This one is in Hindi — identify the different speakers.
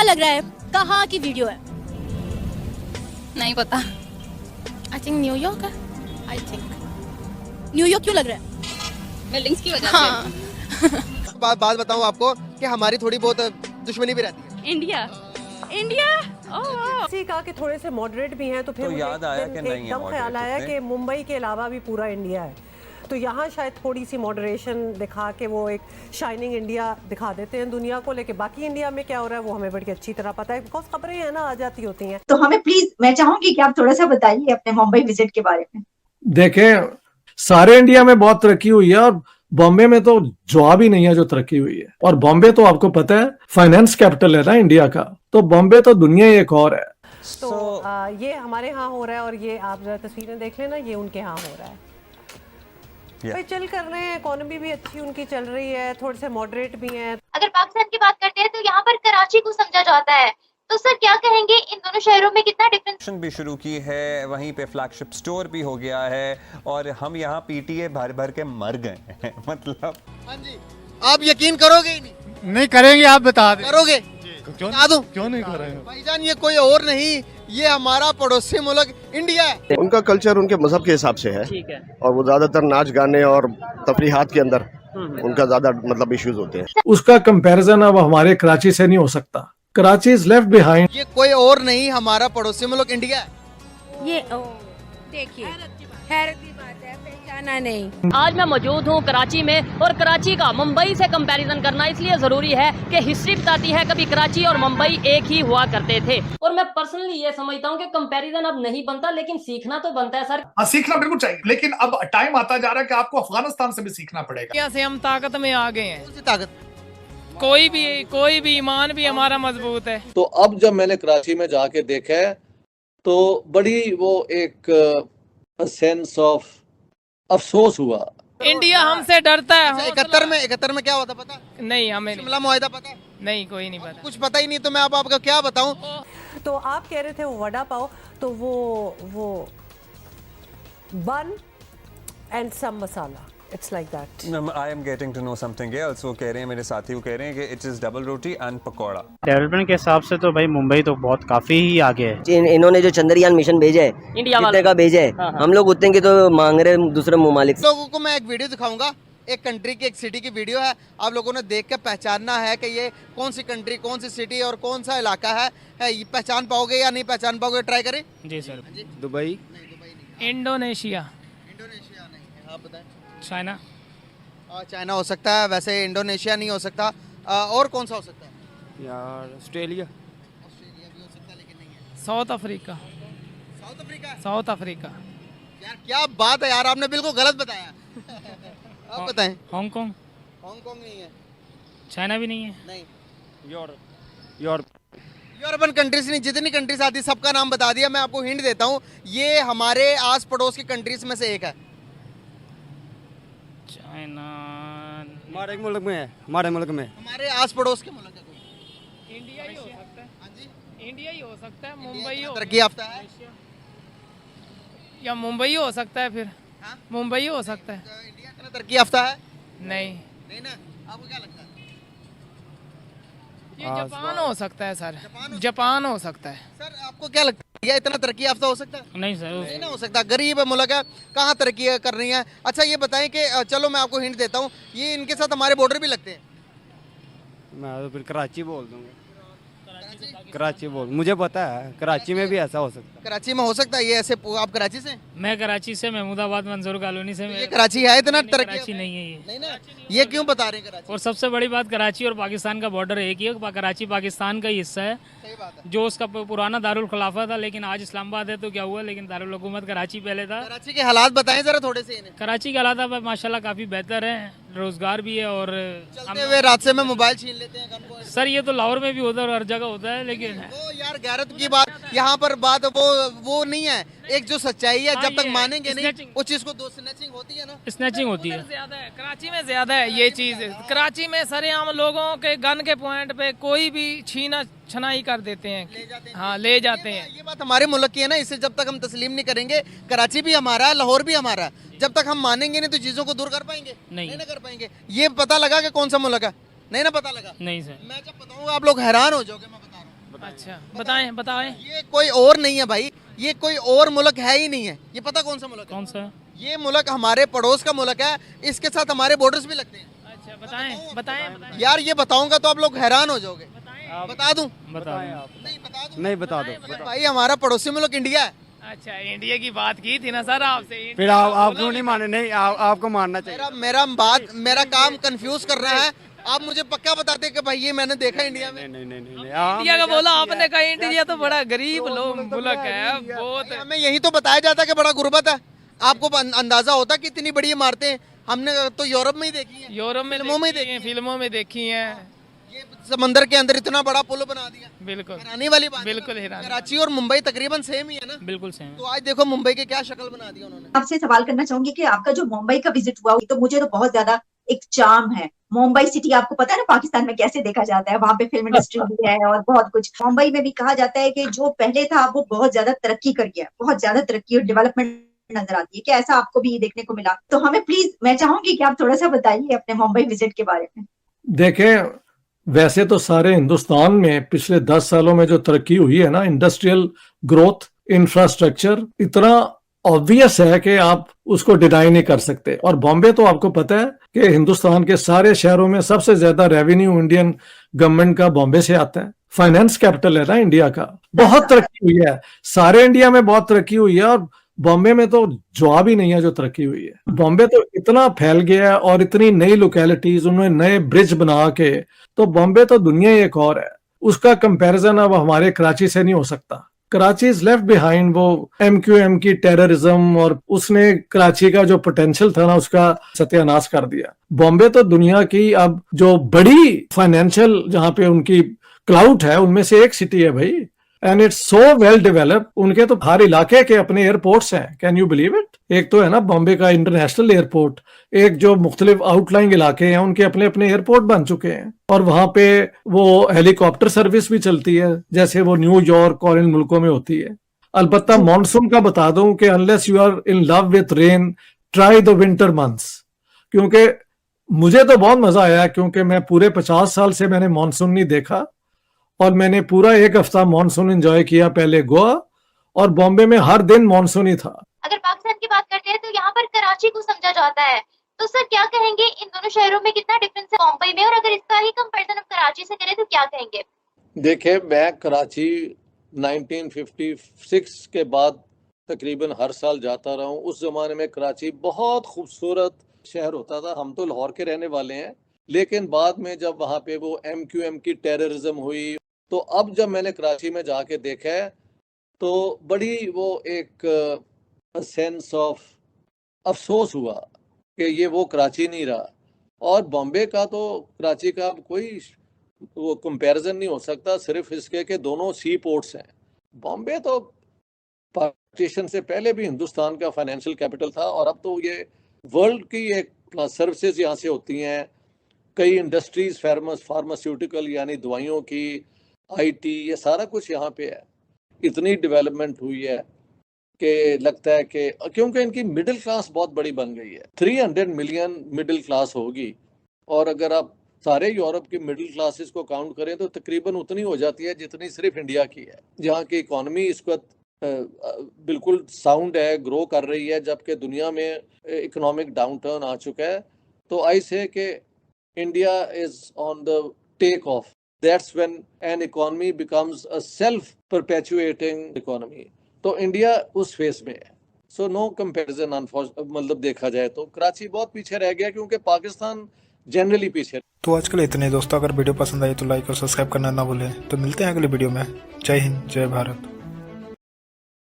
Speaker 1: लग रहा है कहाँ की वीडियो है?
Speaker 2: नहीं पता।
Speaker 1: आई थिंक न्यूयॉर्क है। आई थिंक न्यूयॉर्क क्यों लग रहा है?
Speaker 2: बिल्डिंग्स की वजह
Speaker 1: हाँ।
Speaker 2: से।
Speaker 3: बात बताऊं आपको कि हमारी थोड़ी बहुत दुश्मनी भी रहती है।
Speaker 2: इंडिया इंडिया
Speaker 4: किसी का कि थोड़े से मॉडरेट भी हैं तो फिर
Speaker 5: तो
Speaker 4: मुझे
Speaker 5: याद आया कि नहीं है
Speaker 4: एकदम ख्याल
Speaker 5: moderate
Speaker 4: आया
Speaker 5: इतने।
Speaker 4: कि मुंबई के अलावा भी पूरा इंडिया है, तो यहाँ शायद थोड़ी सी मॉडरेशन दिखा के वो एक शाइनिंग इंडिया दिखा देते हैं दुनिया को, लेकिन बाकी इंडिया में क्या हो रहा है वो हमें बड़ी अच्छी तरह पता है, बिकॉज खबरें है ना आ जाती होती हैं।
Speaker 6: तो हमें प्लीज, मैं चाहूंगी कि आप थोड़ा सा बताइए अपने मुंबई विजिट के बारे में।
Speaker 7: देखें, सारे इंडिया में बहुत तरक्की हुई है और बॉम्बे में तो जवाब ही नहीं है जो तरक्की हुई है। और बॉम्बे तो आपको पता है फाइनेंस कैपिटल है ना इंडिया का, तो बॉम्बे तो दुनिया ही एक और है।
Speaker 4: तो ये हमारे यहाँ हो रहा है और ये आप जरा तस्वीरें देख लेना, ये उनके यहाँ हो रहा है। भाई चल कर रहे हैं, इकोनॉमी भी अच्छी उनकी चल रही है, थोड़े से मॉडरेट भी हैं।
Speaker 8: अगर पाकिस्तान की बात करते हैं तो यहाँ पर कराची को समझा जाता है, तो सर क्या कहेंगे इन दोनों शहरों में कितना डिफरेंस
Speaker 5: भी शुरू की है, वहीं पे फ्लैगशिप स्टोर भी हो गया है और हम यहाँ पीटीए भर भर के मर गए हैं। मतलब
Speaker 3: हाँ जी, आप यकीन करोगे ही
Speaker 9: नहीं करेंगे, आप बता दें।
Speaker 3: करोगे?
Speaker 9: क्यों
Speaker 3: बता दूं?
Speaker 9: क्यों नहीं करेंगे?
Speaker 3: भाईजान ये कोई और नहीं, ये हमारा पड़ोसी मुल्क इंडिया है।
Speaker 10: उनका कल्चर उनके मजहब के हिसाब से है,
Speaker 11: ठीक है।
Speaker 10: और वो ज्यादातर नाच गाने और तफरीहात के अंदर उनका ज्यादा मतलब इश्यूज होते हैं।
Speaker 7: उसका कंपैरिजन अब हमारे कराची से नहीं हो सकता। Karachi is left behind.
Speaker 3: ये कोई और नहीं, हमारा पड़ोसी मुल्क इंडिया है।
Speaker 1: ये देखिए हैरत की बात है, पहचाना नहीं।
Speaker 11: आज मैं मौजूद हूँ कराची में और कराची का मुंबई से कंपैरिजन करना इसलिए जरूरी है कि हिस्ट्री बताती है कभी कराची और मुंबई एक ही हुआ करते थे। और मैं पर्सनली ये समझता हूँ कि कंपैरिजन अब नहीं बनता, लेकिन सीखना तो बनता है सर।
Speaker 9: हाँ, सीखना बिल्कुल चाहिए, लेकिन अब टाइम आता जा रहा है कि आपको अफगानिस्तान से भी सीखना पड़ेगा।
Speaker 11: यहाँ से हम ताकत में आ गए हैं,
Speaker 3: कौन सी ताकत?
Speaker 11: कोई भी ईमान भी हमारा मजबूत है।
Speaker 12: तो अब जब मैंने कराची में जाके देखा है तो बड़ी वो एक सेंस ऑफ अफसोस हुआ।
Speaker 11: इंडिया हमसे डरता है।
Speaker 3: 71 में क्या हुआ था पता?
Speaker 11: नहीं, हमें
Speaker 3: शिमला मुआहिदा पता?
Speaker 11: नहीं, कोई नहीं पता।
Speaker 3: कुछ पता ही नहीं, तो मैं आपको क्या बताऊं।
Speaker 4: तो आप कह रहे थे वो वड़ा पाव, तो वो bun and some masala, it's like that.
Speaker 5: I am getting to know something else. वो कह रहे हैं, मेरे साथी वो कह रहे हैं कि it is double roti and pakora.
Speaker 11: Development के हिसाब से तो भाई मुंबई तो बहुत काफी ही आगे है।
Speaker 6: इन्होंने जो चंद्रयान मिशन भेजा है,
Speaker 11: इंडिया
Speaker 6: कितने का भेजा है, हम लोग उतने की तो मांग रहे हैं दूसरे ममालिक से।
Speaker 3: लोगों को मैं एक वीडियो दिखाऊंगा, एक कंट्री की, एक सिटी की वीडियो है। आप लोगों ने देख के पहचानना है कि ये कौन सी कंट्री, कौन सी सिटी और कौन सा इलाका है। ये पहचान पाओगे या नहीं पहचान पाओगे, ट्राई करें।
Speaker 11: जी सर।
Speaker 9: Dubai,
Speaker 11: Indonesia.
Speaker 3: इंडोनेशिया नहीं है, आप बताएं।
Speaker 11: चाइना।
Speaker 3: चाइना हो सकता है, वैसे इंडोनेशिया नहीं हो सकता। और कौन सा हो सकता है?
Speaker 9: यार ऑस्ट्रेलिया।
Speaker 3: ऑस्ट्रेलिया भी हो सकता है, लेकिन नहीं है।
Speaker 11: South Africa.
Speaker 3: South Africa?
Speaker 11: South Africa.
Speaker 3: यार क्या बात है यार, आपने बिल्कुल गलत बताया। आप बताएं।
Speaker 11: हांगकांग।
Speaker 3: हांगकांग नहीं है।
Speaker 11: चाइना भी नहीं है।
Speaker 3: नहीं।
Speaker 9: यूरोप।
Speaker 3: यूरोपियन कंट्रीज नहीं, जितनी कंट्रीज आती सबका नाम बता दिया। मैं आपको हिंट देता हूँ, ये हमारे आस पड़ोस की कंट्रीज में से एक है।
Speaker 11: चाइना
Speaker 9: हमारे मुल्क में है, हमारे मुल्क में।
Speaker 3: हमारे आस पड़ोस के मुल्क है कोई।
Speaker 11: इंडिया ही हो सकता है।
Speaker 3: हाँ जी,
Speaker 11: इंडिया ही हो सकता है। मुंबई हो
Speaker 3: तरक्की याफ्ता है।
Speaker 11: या मुंबई हो सकता है फिर।
Speaker 3: हाँ?
Speaker 11: मुंबई हो सकता है।
Speaker 3: इंडिया इतना तरक्की याफ्ता है?
Speaker 11: नहीं,
Speaker 3: नहीं ना, आपको क्या लगता है?
Speaker 11: ये जापान हो सकता है सर। जापान हो सकता है।
Speaker 3: सर आपको क्या लगता है, इंडिया इतना तरक्की याफ्ता हो सकता है?
Speaker 11: नहीं सर।
Speaker 3: नहीं ना हो सकता, गरीब मुल्क है, कहाँ तरक्की कर रही है। अच्छा ये बताएं कि चलो मैं आपको हिंट देता हूँ, ये इनके साथ हमारे बॉर्डर भी लगते हैं।
Speaker 9: मैं तो फिर कराची बोल दूंगा। कराची बोल, मुझे पता है कराची में भी ऐसा हो सकता है।
Speaker 3: कराची में हो सकता है ये ऐसे। आप कराची से?
Speaker 11: मैं कराची से, महमूदाबाद मंजूर कॉलोनी से।
Speaker 3: ये कराची है इतना तरक्की?
Speaker 11: कराची नहीं है ये।
Speaker 3: नहीं ना, ये क्यों बता रहे हैं कराची?
Speaker 11: और सबसे बड़ी बात, कराची और पाकिस्तान का बॉर्डर एक ही है। कराची पाकिस्तान का ही हिस्सा है।
Speaker 3: सही बात है।
Speaker 11: जो उसका पुराना दारुल खिलाफा था, लेकिन आज इस्लामाबाद है, तो क्या हुआ, लेकिन दारुल हुकूमत कराची पहले था।
Speaker 3: कराची के हालात बताएं जरा थोड़े से इन्हें।
Speaker 11: कराची के हालात अब माशाल्लाह काफ़ी बेहतर है, रोजगार भी है। और
Speaker 3: चलते हुए रास्ते में मोबाइल छीन लेते हैं गन को।
Speaker 11: सर ये तो लाहौर में भी होता है और हर जगह होता है, लेकिन
Speaker 3: वो यार गैरत की बात यहाँ पर बात वो नहीं है। एक जो सच्चाई है, जब तक मानेंगे नहीं उस चीज को, दो स्नैचिंग होती है ना,
Speaker 11: स्नैचिंग होती है। ज्यादा है कराची में, ज्यादा है ये चीज। कराची में सरेआम लोगों के गन के पॉइंट पे कोई भी छीना छनाई कर देते हैं। हाँ, ले जाते हैं।
Speaker 3: ये बात हमारे मुल्क की है ना, इसे जब तक हम तस्लीम नहीं करेंगे। कराची भी हमारा है, लाहौर भी हमारा है। जब तक हम मानेंगे नहीं तो चीजों को दूर कर पाएंगे नहीं ना कर पाएंगे। ये पता लगा कि कौन सा मुल्क है? नहीं ना पता लगा।
Speaker 11: नहीं सर।
Speaker 3: मैं जब बताऊंगा आप लोग हैरान हो जाओगे, मैं बता रहा हूँ। अच्छा
Speaker 1: बताएं।
Speaker 3: ये कोई और नहीं है भाई, ये कोई और मुल्क है ही नहीं है। ये पता कौन सा मुल्क है?
Speaker 1: कौन सा?
Speaker 3: ये मुल्क हमारे पड़ोस का मुल्क है, इसके साथ हमारे बॉर्डर्स भी लगते हैं।
Speaker 1: अच्छा बताएं।
Speaker 3: यार ये बताऊंगा तो आप लोग हैरान हो जाओगे। बता दूं?
Speaker 9: बताएं आप।
Speaker 3: नहीं बता दूं?
Speaker 9: नहीं बता दो।
Speaker 3: भाई हमारा पड़ोसी मुल्क इंडिया है।
Speaker 1: अच्छा इंडिया की बात की थी ना सर आपसे।
Speaker 9: फिर आप क्यों नहीं माने? नहीं आपको मानना चाहिए।
Speaker 3: मेरा काम कंफ्यूज कर रहा है। आप मुझे पक्का बताते कि भाई ये मैंने देखा इंडिया में।
Speaker 9: नहीं
Speaker 1: इंडिया का बोला आपने, कहा इंडिया तो बड़ा गरीब लोग मुल्क है बहुत।
Speaker 3: हमें यही तो बताया जाता है कि बड़ा गुर्बत है। आपको अंदाजा होता कि इतनी बड़ी इमारतें हमने तो यूरोप में ही देखी है,
Speaker 1: यूरोप में फिल्मों में देखी है।
Speaker 3: ये समंदर के अंदर इतना बड़ा पुल बना दिया।
Speaker 1: बिल्कुल
Speaker 3: हैरानी वाली बात।
Speaker 1: बिल्कुल हैरानी।
Speaker 3: कराची और मुंबई तकरीबन सेम ही है ना?
Speaker 1: बिल्कुल सेम।
Speaker 3: तो आज देखो मुंबई की क्या शक्ल बना दी उन्होंने।
Speaker 6: आपसे सवाल करना चाहूंगी कि आपका जो मुंबई का विजिट हुआ तो मुझे तो बहुत ज्यादा एक चार्म है। मुंबई सिटी आपको पता है ना पाकिस्तान में कैसे देखा जाता है, वहाँ पे फिल्म इंडस्ट्री भी है और बहुत कुछ। मुंबई में भी कहा जाता है कि जो पहले था वो बहुत ज्यादा तरक्की कर गया, बहुत ज्यादा तरक्की और डेवलपमेंट नजर आती है। क्या ऐसा आपको भी देखने को मिला? तो हमें प्लीज, मैं चाहूंगी कि आप थोड़ा सा बताइए अपने मुंबई विजिट के बारे में।
Speaker 7: देखें, वैसे तो सारे हिंदुस्तान में पिछले 10 सालों में जो तरक्की हुई है ना, इंडस्ट्रियल ग्रोथ, इंफ्रास्ट्रक्चर इतना ऑब्वियस है कि आप उसको डिनाई नहीं कर सकते। और बॉम्बे तो आपको पता है कि हिंदुस्तान के सारे शहरों में सबसे ज्यादा रेवेन्यू इंडियन गवर्नमेंट का बॉम्बे से आता है। फाइनेंस कैपिटल है ना इंडिया का। बहुत तरक्की हुई है, सारे इंडिया में बहुत तरक्की हुई है और बॉम्बे में तो जवाब ही नहीं है जो तरक्की हुई है। बॉम्बे तो इतना फैल गया है और इतनी नई लोकेलिटीज, उन्होंने नए ब्रिज बना के, तो बॉम्बे तो दुनिया ही एक और है। उसका कंपैरिजन अब हमारे कराची से नहीं हो सकता। Karachi is left behind. वो MQM की टेररिज्म और उसने कराची का जो पोटेंशियल था ना उसका सत्यानाश कर दिया। बॉम्बे तो दुनिया की अब जो बड़ी फाइनेंशियल जहां पे उनकी क्लाउड है उनमें से एक सिटी है भाई। And it's so well developed. उनके तो हर इलाके के अपने एयरपोर्ट्स हैं। Can you believe it? एक तो है ना बॉम्बे का इंटरनेशनल एयरपोर्ट, एक जो मुख्तलिफ आउटलाइंग इलाके हैं उनके अपने अपने एयरपोर्ट बन चुके हैं और वहां पे वो हेलीकॉप्टर सर्विस भी चलती है जैसे वो न्यूयॉर्क और इन मुल्कों में होती है। अलबत्ता मॉनसून का बता दूं कि unless you are in love with rain, try the winter months. क्योंकि मुझे तो बहुत मजा आया, क्योंकि मैं पूरे 50 साल से मैंने मॉनसून नहीं देखा और मैंने पूरा एक हफ्ता मॉनसून एंजॉय किया। पहले गोवा और बॉम्बे में हर दिन मॉनसून ही था।
Speaker 8: अगर पाकिस्तान की बात करते हैं तो यहाँ पर कराची को समझा जाता है, तो सर क्या कहेंगे इन दोनों शहरों में कितना डिफरेंस है मुंबई में, और अगर इसका ही कंपैरिजन आप कराची से करें तो क्या कहेंगे?
Speaker 12: देखिए, मैं कराची 1956 के बाद तकरीबन हर साल जाता रहा हूँ। उस जमाने में कराची बहुत खूबसूरत शहर होता था। हम तो लाहौर के रहने वाले हैं, लेकिन बाद में जब वहाँ पे वो MQM की टेररिज्म हुई, तो अब जब मैंने कराची में जाके देखा है तो बड़ी वो एक सेंस ऑफ अफसोस हुआ कि ये वो कराची नहीं रहा। और बॉम्बे का तो कराची का कोई वो कंपैरिजन नहीं हो सकता, सिर्फ इसके कि दोनों सी पोर्ट्स हैं। बॉम्बे तो पार्टीशन से पहले भी हिंदुस्तान का फाइनेंशियल कैपिटल था और अब तो ये वर्ल्ड की एक सर्विसेज यहाँ से होती हैं। कई इंडस्ट्रीज, फार्मास्यूटिकल यानी दवाइयों की, IT, ये सारा कुछ यहाँ पे है। इतनी डेवलपमेंट हुई है कि लगता है कि क्योंकि इनकी मिडिल क्लास बहुत बड़ी बन गई है। 300 मिलियन मिडिल क्लास होगी और अगर आप सारे यूरोप की मिडिल क्लासेस को काउंट करें तो तकरीबन उतनी हो जाती है जितनी सिर्फ इंडिया की है, जहाँ की इकॉनमी इस वक्त बिल्कुल साउंड है, ग्रो कर रही है, जबकि दुनिया में इकोनॉमिक डाउनटर्न आ चुका है। तो आई से कि India is on the take off. That's when an economy becomes a self-perpetuating economy. तो इंडिया उस फेस में है। So no comparison, मतलब देखा जाए तो कराची बहुत पीछे रह गया क्योंकि पाकिस्तान जनरली पीछे।
Speaker 13: तो आज के लिए इतने दोस्तों, अगर वीडियो पसंद आई तो लाइक और सब्सक्राइब करना ना भूलें। तो मिलते हैं अगले वीडियो में। जय हिंद, जय भारत।